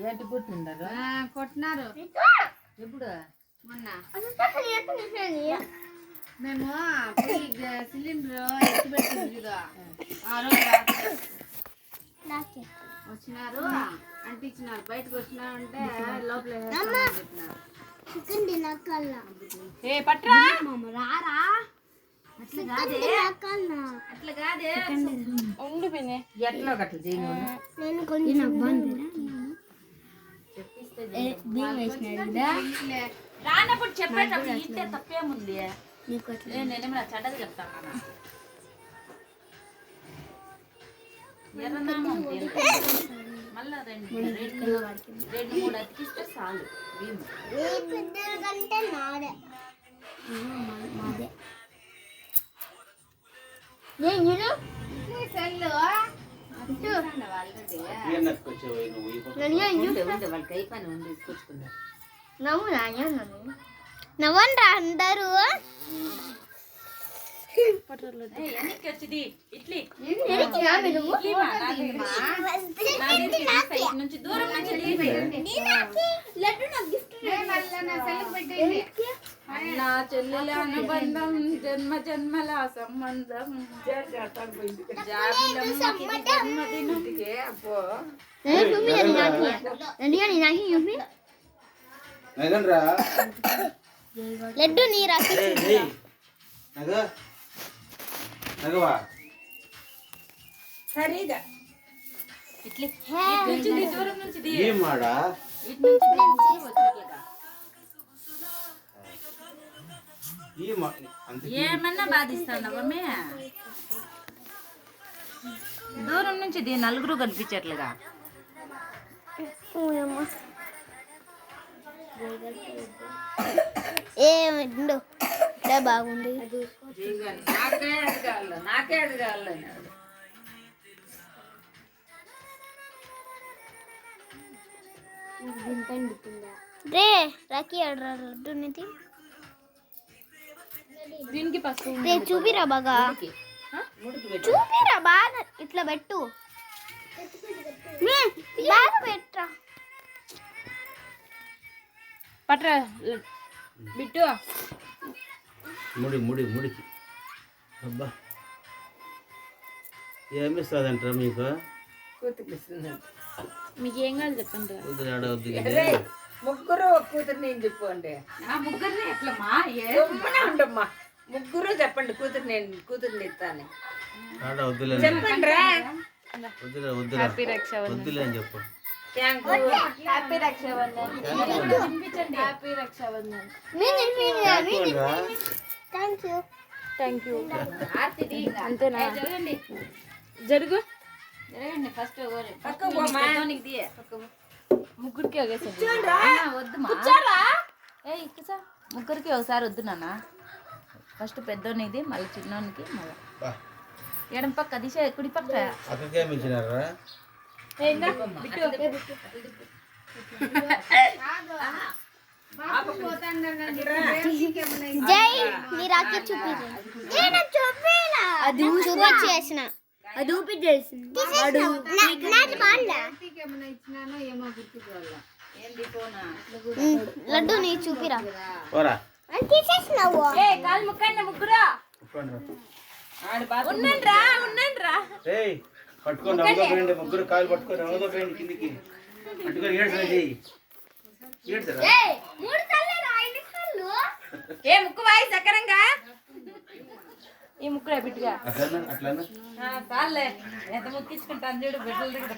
ఏంటి పుట్టిండారు కొట్టినారు ఎప్పుడు మొన్న మేము సిలిండర్ ఎత్తి పెట్టింది ఆ రోజు వచ్చినారు అంటించినారు బయటకు వచ్చినారు అంటే లోపల చెప్పినారు అట్లా కాదే ఉండిపోయినాయి ఎట్లా అట్లా రానప్పుడు చెప్పేటప్పుడు ఇంటే తప్పేముంది నేనేమన్నా చెడ్డది చెప్తాను మళ్ళా రెండు మూడు అతికిస్తే చాలు నవ్వండి అందరూ నా చెల్లెల అనుబంధం జన్మ జన్మల సంబంధం జన్మదినటికే అబ్బో లడ్డు నీ రాసి సరిగా దూరం నుంచి ఏమన్నా బాధిస్తానవమ్మే దూరం నుంచి నలుగురు కనిపించట్లుగా ఏమిండు బాగుంది నాకే అడగాలి రే రాకి లడ్డు నిధి దీనికి పసుపు రే చూపిరా బాగా చూపిరా బాగా ఇట్లా పెట్టు బాగా పెట్టరా పట్రా బిట్టు ముడికి అబ్బా ఏమిస్తుందంటారా మీకు మీకు ఏం కాదు చెప్పండి ముగ్గురు కూతురు నేను చెప్పండి ముగ్గురిని ఎట్లమ్మా ఉండమ్మా ముగ్గురు చెప్పండి కూతురు ఇస్తాను చెప్పండి రా వద్దులే అని చెప్పు హ్యాపీ రక్షాబంధన్ థ్యాంక్ యూ అంతేనా జరుగు జరగండి ఫస్ట్ ముగ్గురికి ముగ్గురికి ఒకసారి వద్దు నాన్న ఫస్ట్ పెద్దోనిది మళ్ళీ చిన్నోనికి మళ్ళీ ఎడం పక్క దిశ కుడి పక్క జై నీ రాకి చూపిరా అది చేసిన అది ఊపి లడ్డు నీ చూపిరా పట్టుకోండి ముగ్గురు కాలు పట్టుకొని కిందికి పట్టుకొని ముక్కు వాయి సకరంగా ఈ ముక్కురా బిడ్డగా అట్లా చాలే ఎంత ముక్కించుకుంటాను చూడు బిడ్డల దగ్గర